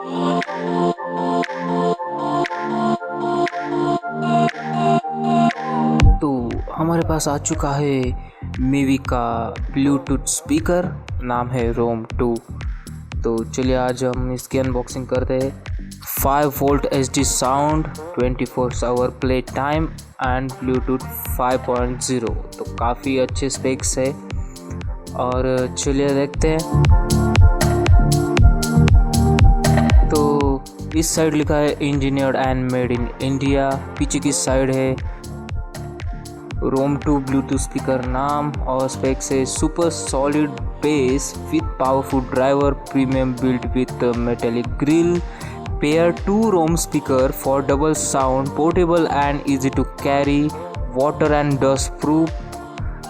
तो हमारे पास आ चुका है मीवी का ब्लूटूथ स्पीकर, नाम है रोम 2। तो चलिए आज हम इसकी अनबॉक्सिंग करते हैं। 5 volt HD sound, 24 hour play time and Bluetooth 5.0। तो काफ़ी अच्छे स्पेक्स है और चलिए देखते हैं। तो इस साइड लिखा है engineered and made in India. पीछे की साइड है रोम 2 ब्लूटूथ स्पीकर नाम और स्पेक्स है super solid base with powerful driver, premium built with metallic grill, pair 2 roam speaker for double sound, portable and easy to carry, water and dust proof,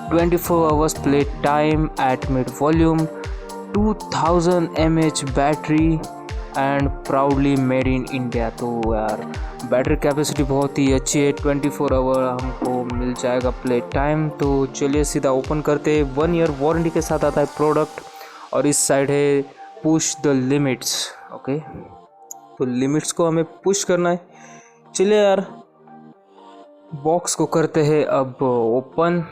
24 hours play time at mid volume, 2000 mAh battery and proudly made in India. तो यार battery capacity बहुत ही अच्छी है, 24 our हमको मिल जाएगा play time. तो चलिए सीधा ओपन करते हैं। 1 ईयर वारंटी के साथ आता है प्रोडक्ट। और इस साइड है पुश द लिमिट्स। ओके, तो लिमिट्स को हमें पुश करना है। चलिए यार बॉक्स को करते हैं अब ओपन।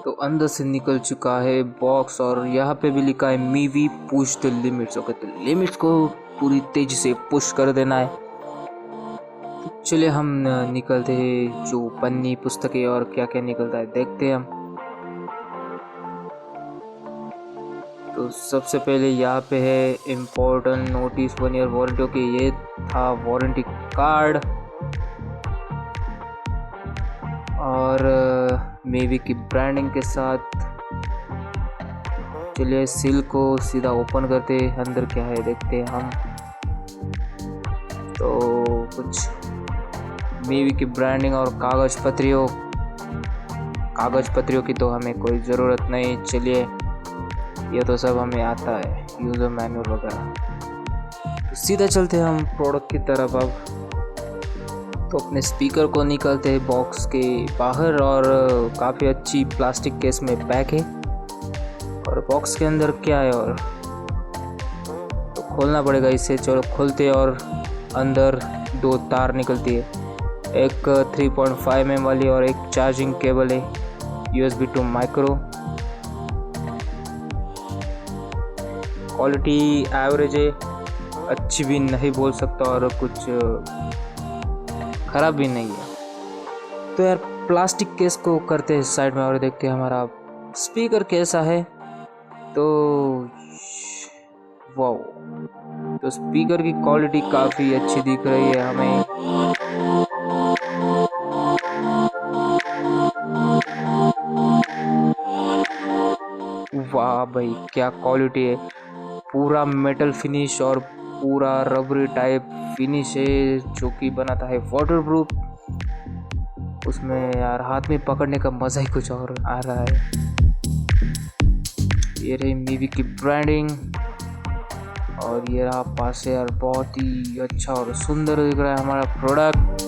तो अंदर से निकल चुका है बॉक्स और यहाँ पे भी लिखा है Mivi push the limits. Okay, तो लिमिट्स को पूरी तेजी से पुश कर देना है। तो चलिए हम निकलते हैं जो पन्नी पुस्तकें और क्या क्या निकलता है देखते हैं हम। तो सबसे पहले यहाँ पे है important notice 1 year warranty. Okay, ये था वारंटी कार्ड और मेवी की ब्रांडिंग के साथ। चलिए सील को सीधा ओपन करते, अंदर क्या है देखते हैं हम। तो कुछ मेवी की ब्रांडिंग और कागज पत्रियों की तो हमें कोई ज़रूरत नहीं। चलिए ये तो सब हमें आता है, यूज़र मैनुअल वगैरह। तो सीधा चलते हैं हम प्रोडक्ट की तरफ अब। तो अपने स्पीकर को निकालते हैं बॉक्स के बाहर और काफ़ी अच्छी प्लास्टिक केस में पैक है। और बॉक्स के अंदर क्या है और तो खोलना पड़ेगा इसे। चलो खोलते हैं और अंदर 2 तार निकलती है, एक 3.5 mm वाली और एक चार्जिंग केबल है USB to micro. Quality average है, अच्छी भी नहीं बोल सकता और कुछ ख़राब भी नहीं है। तो यार प्लास्टिक केस को करते हैं साइड में और देखते हैं हमारा स्पीकर कैसा है। तो वाओ, तो स्पीकर की क्वालिटी काफ़ी अच्छी दिख रही है हमें। वाह भाई क्या क्वालिटी है, पूरा मेटल फिनिश और पूरा रबरी टाइप फिनिश है जो कि बनाता है वाटरप्रूफ। उसमें यार हाथ में पकड़ने का मज़ा ही कुछ और आ रहा है। ये रही मीवी की ब्रांडिंग और ये रहा पास से यार, बहुत ही अच्छा और सुंदर दिख रहा है हमारा प्रोडक्ट।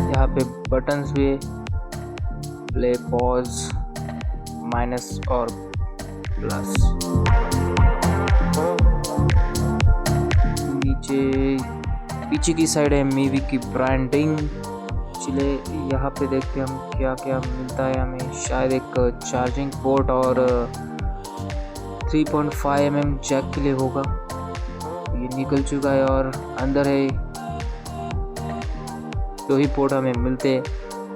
यहाँ पे बटन्स भी, प्ले, पॉज, माइनस और प्लस। पीछे की साइड है मीवी की ब्रांडिंग। चलिए यहाँ पे देखते हैं हम क्या क्या मिलता है हमें। शायद एक चार्जिंग पोर्ट और 3.5 mm जैक के लिए होगा, ये निकल चुका है। और अंदर है 2 ही पोर्ट हमें मिलते हैं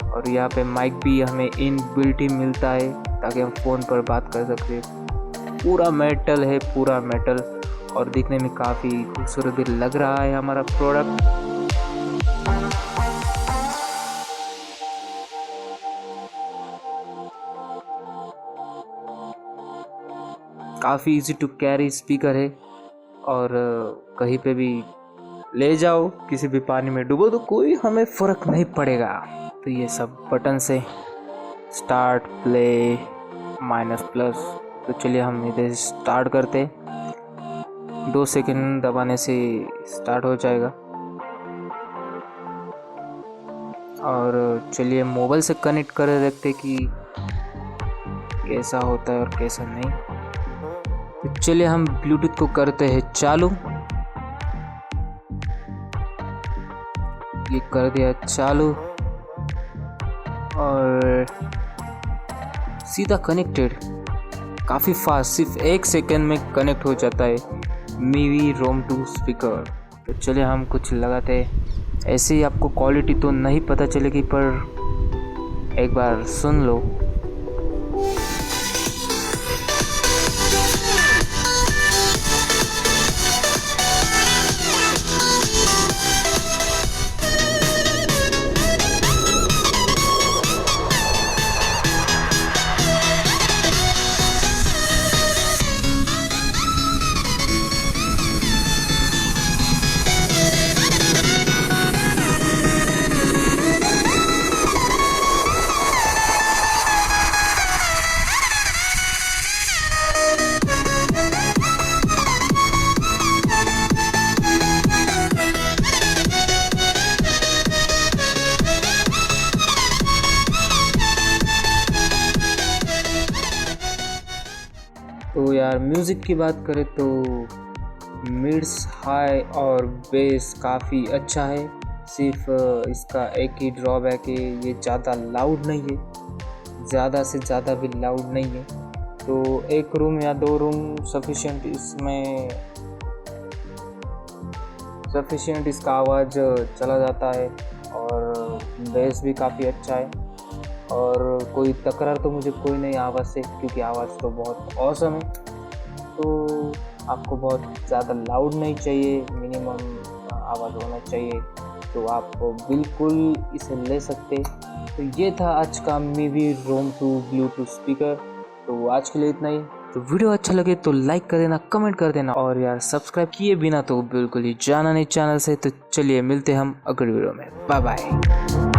और यहाँ पे माइक भी हमें इन बिल्ट ही मिलता है ताकि हम फ़ोन पर बात कर सकते। पूरा मेटल है, पूरा मेटल, और दिखने में काफ़ी खूबसूरत भी लग रहा है हमारा प्रोडक्ट। काफ़ी इजी टू कैरी स्पीकर है और कहीं पे भी ले जाओ, किसी भी पानी में डूबो तो कोई हमें फ़र्क नहीं पड़ेगा। तो ये सब बटन से स्टार्ट, प्ले, माइनस, प्लस। तो चलिए हम इधर स्टार्ट करते, 2 सेकंड दबाने से स्टार्ट हो जाएगा। और चलिए मोबाइल से कनेक्ट कर देखते कि कैसा होता है और कैसा नहीं। तो चलिए हम ब्लूटूथ को करते हैं चालू। ये कर दिया चालू और सीधा कनेक्टेड, काफ़ी फास्ट, सिर्फ 1 सेकंड में कनेक्ट हो जाता है मीवी रोम 2 स्पीकर। तो चलिए हम कुछ लगाते हैं। ऐसे ही आपको क्वालिटी तो नहीं पता चलेगी, पर एक बार सुन लो। तो यार म्यूज़िक की बात करें तो मिड्स, हाई और बेस काफ़ी अच्छा है। सिर्फ इसका एक ही ड्रॉबैक है, ये ज़्यादा लाउड नहीं है, ज़्यादा से ज़्यादा भी लाउड नहीं है। तो 1 रूम या 2 रूम सफिशिएंट इसका आवाज़ चला जाता है और बेस भी काफ़ी अच्छा है। और कोई तकरार तो मुझे कोई नहीं आवाज़ से, क्योंकि आवाज़ तो बहुत ऑसम है। तो आपको बहुत ज़्यादा लाउड नहीं चाहिए, मिनिमम आवाज़ होना चाहिए, तो आप बिल्कुल इसे ले सकते। तो ये था आज का मीवी रोम 2 ब्लूटूथ स्पीकर। तो आज के लिए इतना ही। तो वीडियो अच्छा लगे तो लाइक कर देना, कमेंट कर देना, और यार सब्सक्राइब किए बिना तो बिल्कुल ही जाना नहीं चैनल से। तो चलिए मिलते हम अगली वीडियो में। Bye bye.